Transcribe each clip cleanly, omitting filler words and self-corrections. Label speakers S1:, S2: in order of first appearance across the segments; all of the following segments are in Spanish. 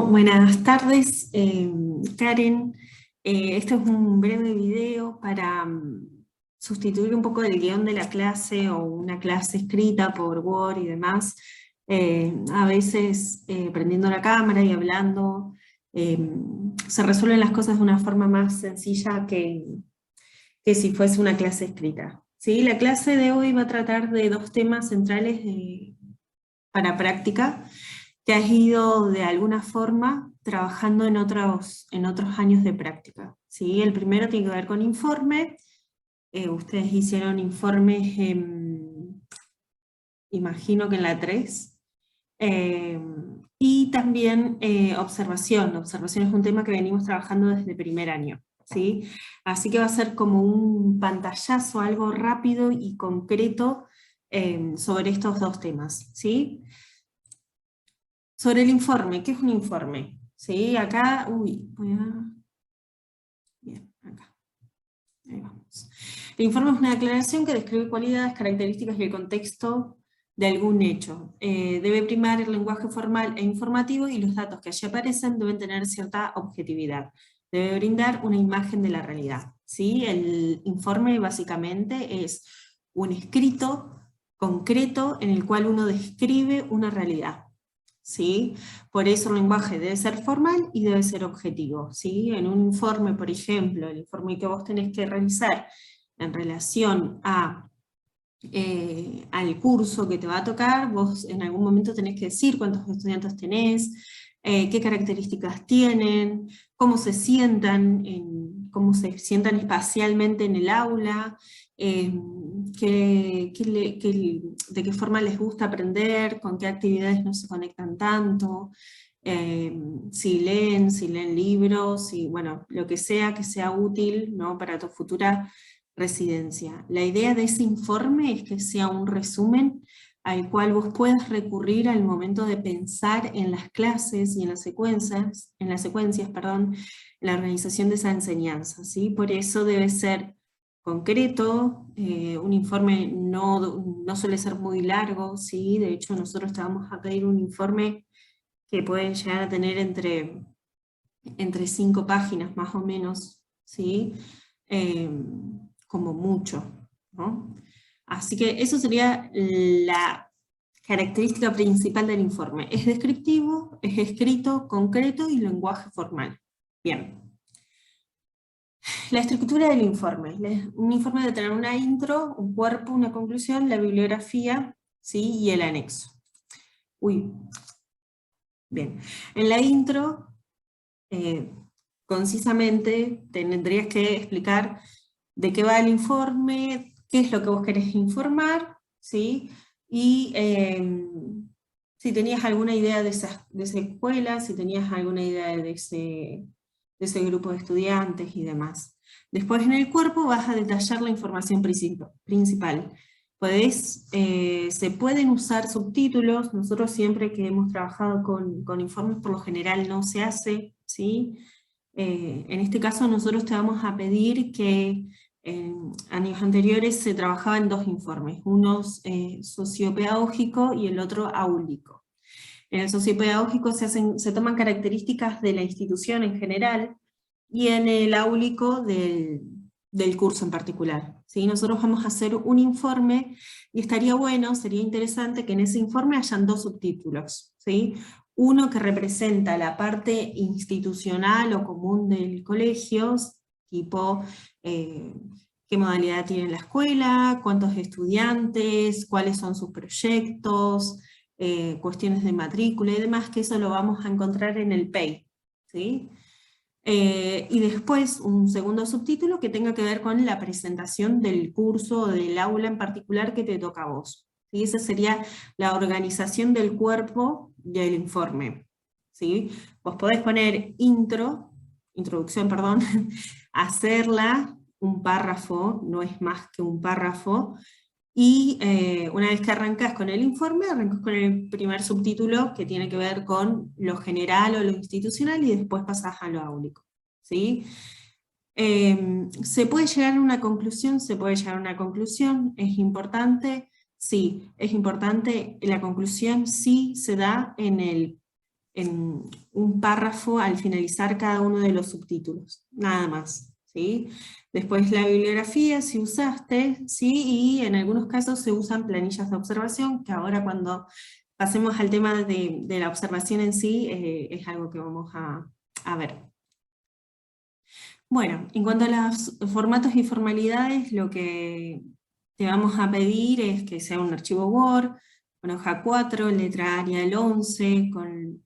S1: Bueno, buenas tardes, Karen. Este es un breve video para sustituir un poco el guión de la clase o una clase escrita por Word y demás. A veces prendiendo la cámara y hablando eh, se resuelven las cosas de una forma más sencilla que si fuese una clase escrita. ¿Sí? La clase de hoy va a tratar de dos temas centrales para práctica, que has ido de alguna forma trabajando en otros años de práctica. ¿Sí? El primero tiene que ver con informe. Ustedes hicieron informes, imagino que en la 3. Y también observación. Observación es un tema que venimos trabajando desde primer año. ¿Sí? Así que va a ser como un pantallazo, algo rápido y concreto sobre estos dos temas. ¿Sí? Sobre el informe, ¿qué es un informe? ¿Sí? Acá, bien, acá. Ahí vamos. El informe es una declaración que describe cualidades, características y el contexto de algún hecho. Debe primar el lenguaje formal e informativo y los datos que allí aparecen deben tener cierta objetividad. Debe brindar una imagen de la realidad. ¿Sí? El informe básicamente es un escrito concreto en el cual uno describe una realidad. ¿Sí? Por eso el lenguaje debe ser formal y debe ser objetivo. ¿Sí? En un informe, por ejemplo, el informe que vos tenés que realizar en relación al curso que te va a tocar, vos en algún momento tenés que decir cuántos estudiantes tenés, qué características tienen, cómo se sientan espacialmente en el aula, de qué forma les gusta aprender, con qué actividades no se conectan tanto, si leen libros, bueno, lo que sea útil, ¿no?, para tu futura residencia. La idea de ese informe es que sea un resumen al cual vos puedas recurrir al momento de pensar en las clases y en las secuencias, en la organización de esa enseñanza, ¿sí? Por eso debe ser concreto. Un informe no suele ser muy largo, ¿sí? De hecho nosotros te vamos a pedir un informe que pueden llegar a tener entre 5 páginas más o menos, ¿sí? Como mucho, ¿no? Así que eso sería la característica principal del informe. Es descriptivo, es escrito, concreto y lenguaje formal. Bien. La estructura del informe. Un informe debe tener una intro, un cuerpo, una conclusión, la bibliografía, ¿sí?, y el anexo. Bien. En la intro, concisamente tendrías que explicar de qué va el informe, qué es lo que vos querés informar, ¿sí? Y si tenías alguna idea de esa escuela, si tenías alguna idea de ese grupo de estudiantes y demás. Después en el cuerpo vas a detallar la información principal. Se pueden usar subtítulos. Nosotros siempre que hemos trabajado con informes, por lo general no se hace, ¿sí? En este caso nosotros te vamos a pedir que en años anteriores se trabajaba en 2 informes, uno sociopedagógico y el otro áulico. En el sociopedagógico se toman características de la institución en general y en el áulico del curso en particular. ¿Sí? Nosotros vamos a hacer un informe y estaría bueno, sería interesante que en ese informe hayan 2 subtítulos, ¿sí? Uno que representa la parte institucional o común del colegio, tipo qué modalidad tiene la escuela, cuántos estudiantes, cuáles son sus proyectos, cuestiones de matrícula y demás, que eso lo vamos a encontrar en el PEI, ¿sí? Y después un segundo subtítulo que tenga que ver con la presentación del curso o del aula en particular que te toca a vos. ¿Sí? Esa sería la organización del cuerpo del informe. ¿Sí? Vos podés poner introducción, perdón, hacerla un párrafo, no es más que un párrafo, y una vez que arrancas con el informe, arrancas con el primer subtítulo que tiene que ver con lo general o lo institucional y después pasas a lo áulico. ¿Sí? ¿Se puede llegar a una conclusión? Se puede llegar a una conclusión. ¿Es importante? Sí, es importante. La conclusión sí se da en el en un párrafo al finalizar cada uno de los subtítulos, nada más. ¿Sí? Después la bibliografía, si usaste, ¿sí? Y en algunos casos se usan planillas de observación, que ahora cuando pasemos al tema de la observación en sí, es algo que vamos a ver. Bueno, en cuanto a los formatos y formalidades, lo que te vamos a pedir es que sea un archivo Word, con hoja 4, letra Arial 11, con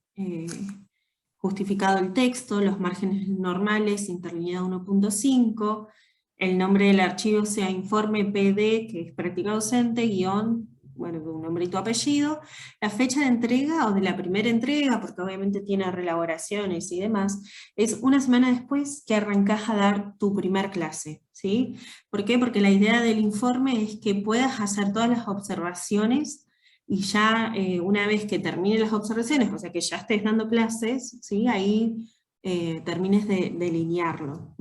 S1: justificado el texto, los márgenes normales, interlineado 1.5, el nombre del archivo sea informe PD, que es práctica docente, guión, bueno, un nombre y tu apellido, la fecha de entrega o de la primera entrega, porque obviamente tiene reelaboraciones y demás, es una semana después que arrancás a dar tu primer clase, ¿sí? ¿Por qué? Porque la idea del informe es que puedas hacer todas las observaciones y ya una vez que terminen las observaciones, o sea que ya estés dando clases, ¿sí? Ahí termines de delinearlo.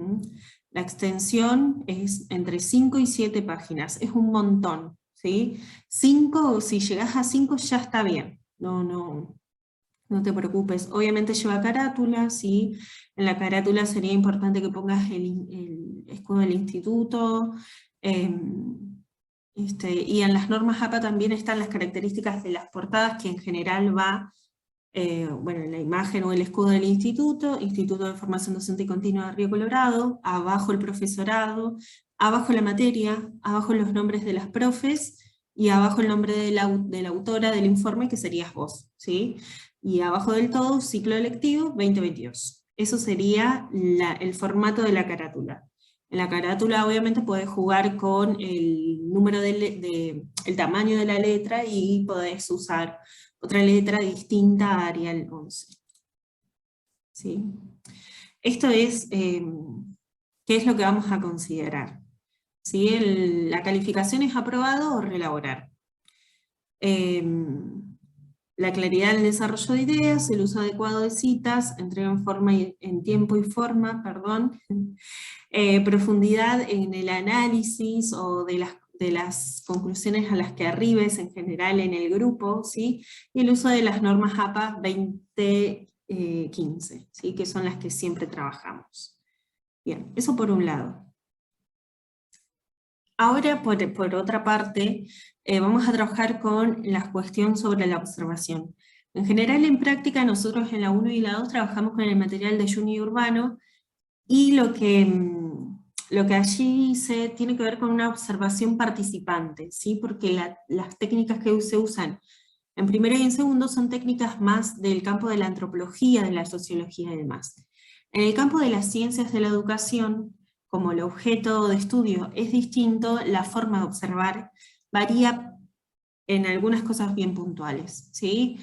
S1: La extensión es entre 5 y 7 páginas, es un montón. ¿Sí? 5, si llegas a 5 ya está bien, no te preocupes. Obviamente lleva carátula, ¿sí? En la carátula sería importante que pongas el escudo del instituto, y en las normas APA también están las características de las portadas, que en general va, bueno, en la imagen o el escudo del instituto, Instituto de Formación Docente y Continua de Río Colorado, abajo el profesorado, abajo la materia, abajo los nombres de las profes, y abajo el nombre de la autora del informe, que serías vos, ¿sí? Y abajo del todo, ciclo electivo 2022. Eso sería el formato de la carátula. En la carátula obviamente podés jugar con el número el tamaño de la letra y podés usar otra letra distinta a Arial 11. ¿Sí? Esto es, ¿qué es lo que vamos a considerar? ¿Sí? La calificación es aprobado o reelaborar. La claridad en el desarrollo de ideas, el uso adecuado de citas, entrega en tiempo y forma, perdón, profundidad en el análisis o de las conclusiones a las que arribes en general en el grupo, ¿sí? Y el uso de las normas APA 2015, ¿sí? Que son las que siempre trabajamos. Bien, eso por un lado. Ahora, por otra parte, vamos a trabajar con la cuestión sobre la observación. En general, en práctica, nosotros en la 1 y la 2 trabajamos con el material de Juni Urbano, y lo que allí tiene que ver con una observación participante, ¿sí? Porque las técnicas que se usan en primero y en segundo son técnicas más del campo de la antropología, de la sociología y demás. En el campo de las ciencias de la educación, como el objeto de estudio es distinto, la forma de observar varía en algunas cosas bien puntuales, ¿sí?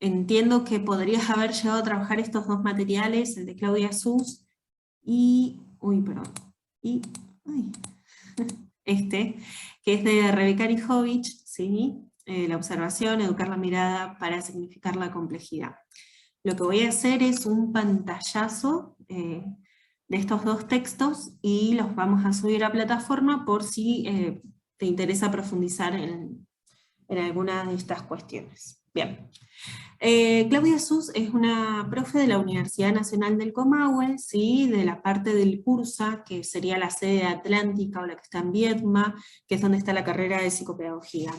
S1: Entiendo que podrías haber llegado a trabajar estos dos materiales, el de Claudia Sus y, que es de Rebeca Rijovic, ¿sí? La observación, educar la mirada para significar la complejidad. Lo que voy a hacer es un pantallazo de estos dos textos y los vamos a subir a plataforma por si te interesa profundizar en alguna de estas cuestiones. Bien. Claudia Sus es una profe de la Universidad Nacional del Comahue, ¿sí? De la parte del CURSA, que sería la sede atlántica o la que está en Viedma, que es donde está la carrera de psicopedagogía.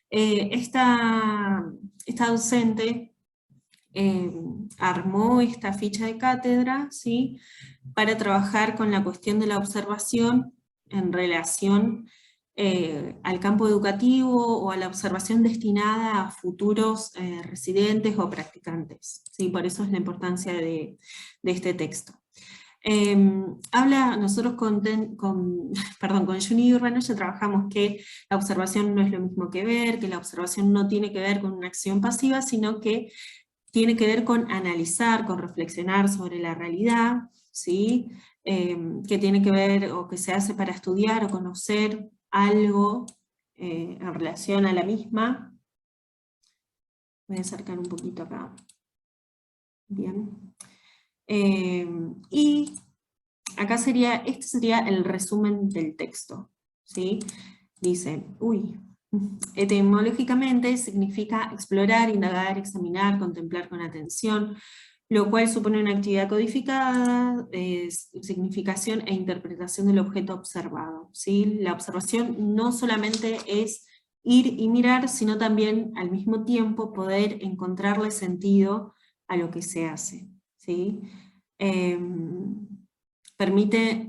S1: Esta docente armó esta ficha de cátedra, ¿sí? Para trabajar con la cuestión de la observación en relación al campo educativo o a la observación destinada a futuros residentes o practicantes. ¿Sí? Por eso es la importancia de este texto. Nosotros con Juni Urbano ya trabajamos que la observación no es lo mismo que ver, que la observación no tiene que ver con una acción pasiva, sino que tiene que ver con analizar, con reflexionar sobre la realidad, ¿sí? Que tiene que ver o que se hace para estudiar o conocer algo en relación a la misma. Voy a acercar un poquito acá. Bien. Y acá este sería el resumen del texto, ¿sí? Dice, Etimológicamente significa explorar, indagar, examinar, contemplar con atención, lo cual supone una actividad codificada, significación e interpretación del objeto observado, ¿sí? La observación no solamente es ir y mirar, sino también al mismo tiempo poder encontrarle sentido a lo que se hace, ¿sí? Permite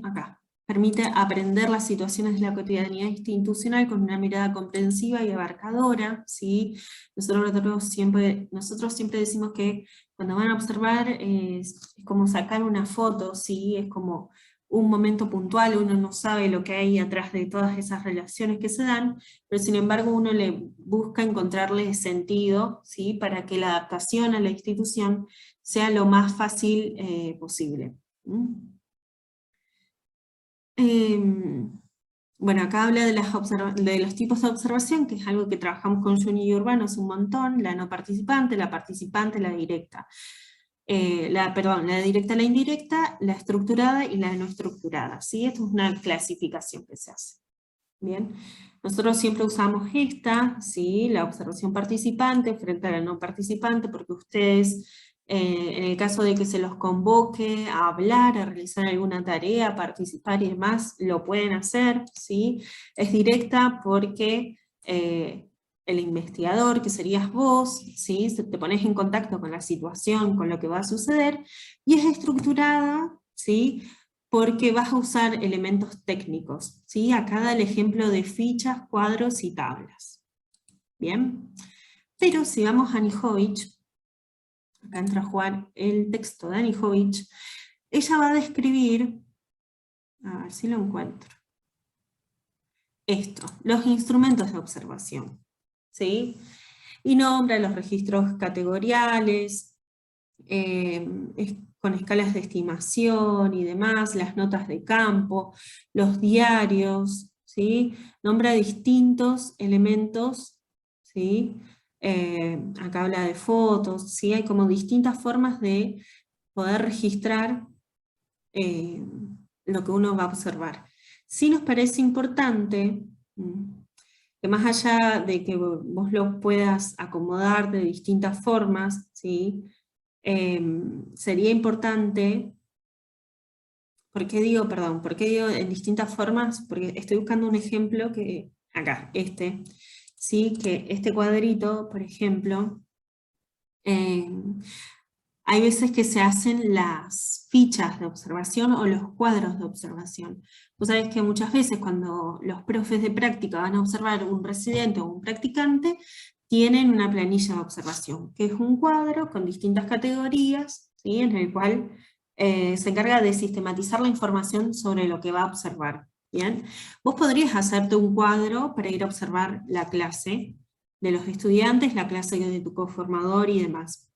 S1: aprender las situaciones de la cotidianidad institucional con una mirada comprensiva y abarcadora, ¿sí? Nosotros siempre decimos que cuando van a observar es como sacar una foto, ¿sí? Es como un momento puntual, uno no sabe lo que hay atrás de todas esas relaciones que se dan, pero sin embargo uno le busca encontrarle sentido, ¿sí? Para que la adaptación a la institución sea lo más fácil posible. ¿Mm? Bueno, acá habla de, de los tipos de observación, que es algo que trabajamos con Juni y Urbano hace un montón: la no participante, la participante, la directa. La directa, la indirecta, la estructurada y la no estructurada, ¿sí? Esto es una clasificación que se hace. Bien, nosotros siempre usamos esta, ¿sí? La observación participante frente a la no participante, porque ustedes, en el caso de que se los convoque a hablar, a realizar alguna tarea, a participar y demás, lo pueden hacer, ¿sí? Es directa porque el investigador, que serías vos, ¿sí? Te pones en contacto con la situación, con lo que va a suceder, y es estructurada, ¿sí? Porque vas a usar elementos técnicos, ¿sí? Acá da el ejemplo de fichas, cuadros y tablas. ¿Bien? Pero si vamos a Anijovic, acá entra a jugar el texto de Anijovic, ella va a describir, a ver si lo encuentro, esto, los instrumentos de observación, ¿sí? Y nombra los registros categoriales, con escalas de estimación y demás, las notas de campo, los diarios, ¿sí? Nombra distintos elementos, ¿sí? Acá habla de fotos, ¿sí? Hay como distintas formas de poder registrar lo que uno va a observar. Sí nos parece importante que más allá de que vos lo puedas acomodar de distintas formas, ¿sí? Sería importante, ¿por qué digo en distintas formas? Porque estoy buscando un ejemplo que, acá, ¿sí? Que este cuadrito, por ejemplo, hay veces que se hacen las fichas de observación o los cuadros de observación. Vos sabés que muchas veces cuando los profes de práctica van a observar un residente o un practicante, tienen una planilla de observación, que es un cuadro con distintas categorías, ¿sí? En el cual se encarga de sistematizar la información sobre lo que va a observar. ¿Bien? Vos podrías hacerte un cuadro para ir a observar la clase de los estudiantes, la clase de tu coformador y demás.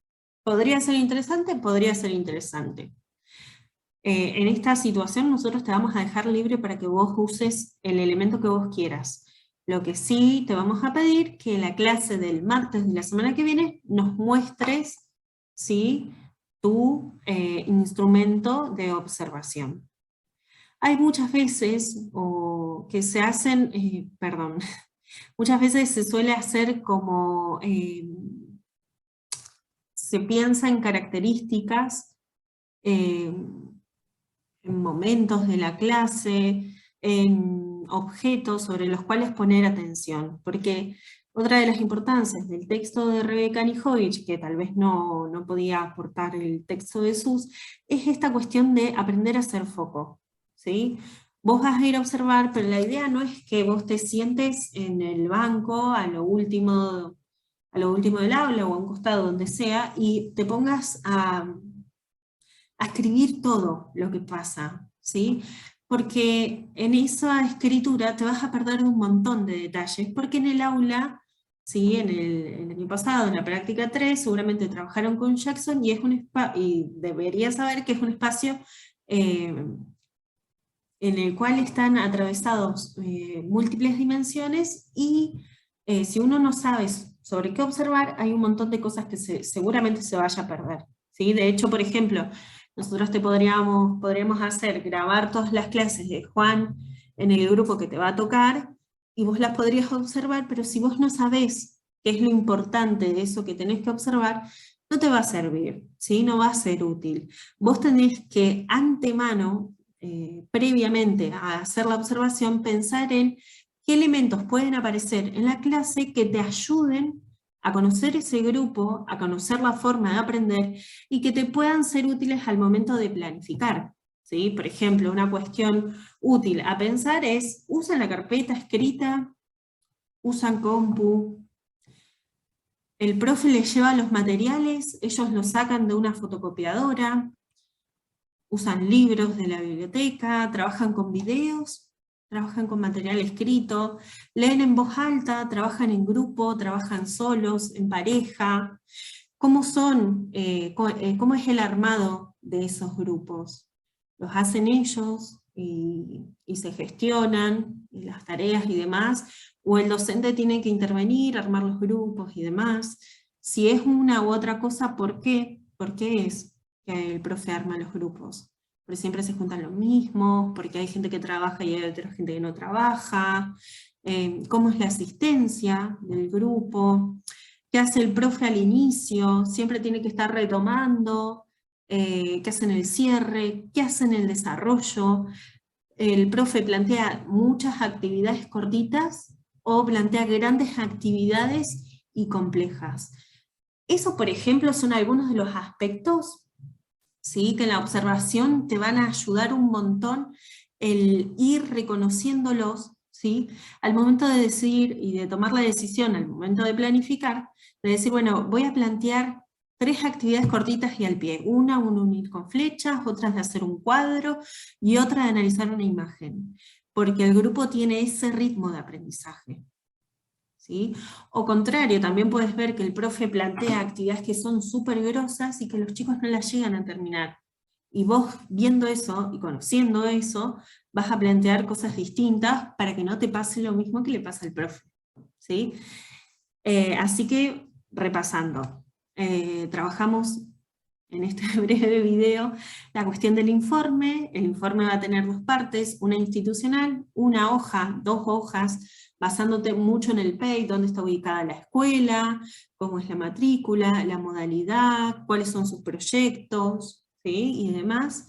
S1: ¿Podría ser interesante? Podría ser interesante. En esta situación nosotros te vamos a dejar libre para que vos uses el elemento que vos quieras. Lo que sí te vamos a pedir que en la clase del martes de la semana que viene nos muestres, ¿sí?, tu instrumento de observación. Hay muchas veces que se hacen, muchas veces se suele hacer como, se piensa en características, en momentos de la clase, en objetos sobre los cuales poner atención, porque otra de las importancias del texto de Rebeca Anijovic, que tal vez no podía aportar el texto de Sus, es esta cuestión de aprender a hacer foco, ¿sí? Vos vas a ir a observar, pero la idea no es que vos te sientes en el banco a lo último del aula o a un costado, donde sea, y te pongas a escribir todo lo que pasa, ¿sí? Porque en esa escritura te vas a perder un montón de detalles, porque en el aula, ¿sí? En el año pasado, en la práctica 3, seguramente trabajaron con Jackson, y deberías saber que es un espacio en el cual están atravesados múltiples dimensiones, y si uno no sabe sobre qué observar, hay un montón de cosas que seguramente se vaya a perder, ¿sí? De hecho, por ejemplo, nosotros podríamos grabar todas las clases de Juan en el grupo que te va a tocar, y vos las podrías observar, pero si vos no sabés qué es lo importante de eso que tenés que observar, no te va a servir, ¿sí? No va a ser útil. Vos tenés que antemano, previamente a hacer la observación, pensar en qué elementos pueden aparecer en la clase que te ayuden a conocer ese grupo, a conocer la forma de aprender y que te puedan ser útiles al momento de planificar, ¿sí? Por ejemplo, una cuestión útil a pensar es: ¿usan la carpeta escrita? ¿Usan compu? ¿El profe les lleva los materiales? ¿Ellos los sacan de una fotocopiadora? ¿Usan libros de la biblioteca? ¿Trabajan con videos? ¿Trabajan con material escrito? ¿Leen en voz alta? ¿Trabajan en grupo? ¿Trabajan solos? ¿En pareja? ¿Cómo son? ¿Cómo es el armado de esos grupos? ¿Los hacen ellos y se gestionan y las tareas y demás? ¿O el docente tiene que intervenir, armar los grupos y demás? Si es una u otra cosa, ¿por qué? ¿Por qué es que el profe arma los grupos? Porque siempre se juntan los mismos, porque hay gente que trabaja y hay otra gente que no trabaja. ¿Cómo es la asistencia del grupo? ¿Qué hace el profe al inicio? Siempre tiene que estar retomando. ¿Qué hace en el cierre? ¿Qué hace en el desarrollo? ¿El profe plantea muchas actividades cortitas o plantea grandes actividades y complejas? Eso, por ejemplo, son algunos de los aspectos, ¿sí?, que en la observación te van a ayudar un montón el ir reconociéndolos, ¿sí?, al momento de decidir y de tomar la decisión, al momento de planificar, de decir, bueno, voy a plantear 3 actividades cortitas y al pie. Un unir con flechas, otra de hacer un cuadro y otra de analizar una imagen, porque el grupo tiene ese ritmo de aprendizaje, ¿sí? O contrario, también puedes ver que el profe plantea actividades que son súper grosas y que los chicos no las llegan a terminar. Y vos, viendo eso y conociendo eso, vas a plantear cosas distintas para que no te pase lo mismo que le pasa al profe, ¿sí? Así que, repasando, trabajamos en este breve video la cuestión del informe. El informe va a tener 2 partes, una institucional, una hoja, 2 hojas, basándote mucho en el PEI, dónde está ubicada la escuela, cómo es la matrícula, la modalidad, cuáles son sus proyectos, ¿sí?, y demás.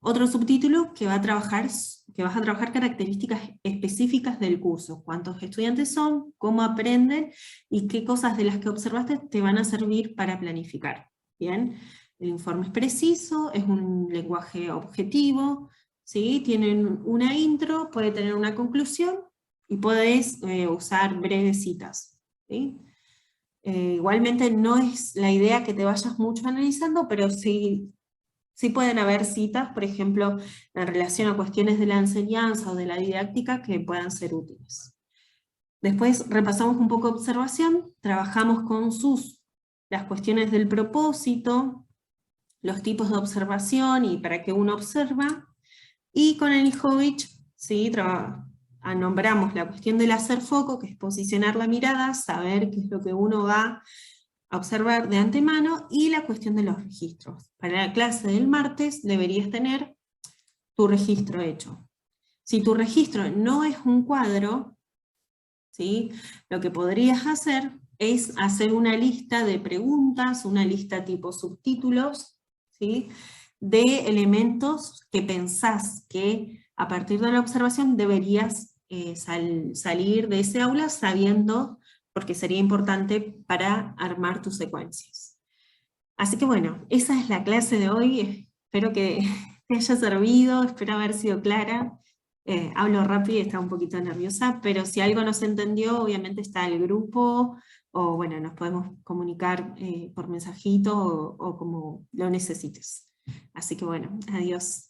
S1: Otro subtítulo que vas a trabajar características específicas del curso, cuántos estudiantes son, cómo aprenden y qué cosas de las que observaste te van a servir para planificar. ¿Bien? El informe es preciso, es un lenguaje objetivo, ¿sí? Tienen una intro, puede tener una conclusión y podés usar breves citas, ¿sí? Igualmente no es la idea que te vayas mucho analizando, pero sí pueden haber citas, por ejemplo, en relación a cuestiones de la enseñanza o de la didáctica que puedan ser útiles. Después repasamos un poco observación, trabajamos con las cuestiones del propósito, los tipos de observación y para qué uno observa, y con Anijovic, ¿sí?, nombramos la cuestión del hacer foco, que es posicionar la mirada, saber qué es lo que uno va a observar de antemano, y la cuestión de los registros. Para la clase del martes deberías tener tu registro hecho. Si tu registro no es un cuadro, ¿sí?, lo que podrías hacer es hacer una lista de preguntas, una lista tipo subtítulos, ¿sí?, de elementos que pensás que a partir de la observación deberías salir de ese aula sabiendo, porque sería importante para armar tus secuencias. Así que bueno, esa es la clase de hoy, espero que te haya servido, espero haber sido clara. Hablo rápido y estaba un poquito nerviosa, pero si algo no se entendió, obviamente está el grupo, o bueno, nos podemos comunicar por mensajito o como lo necesites. Así que bueno, adiós.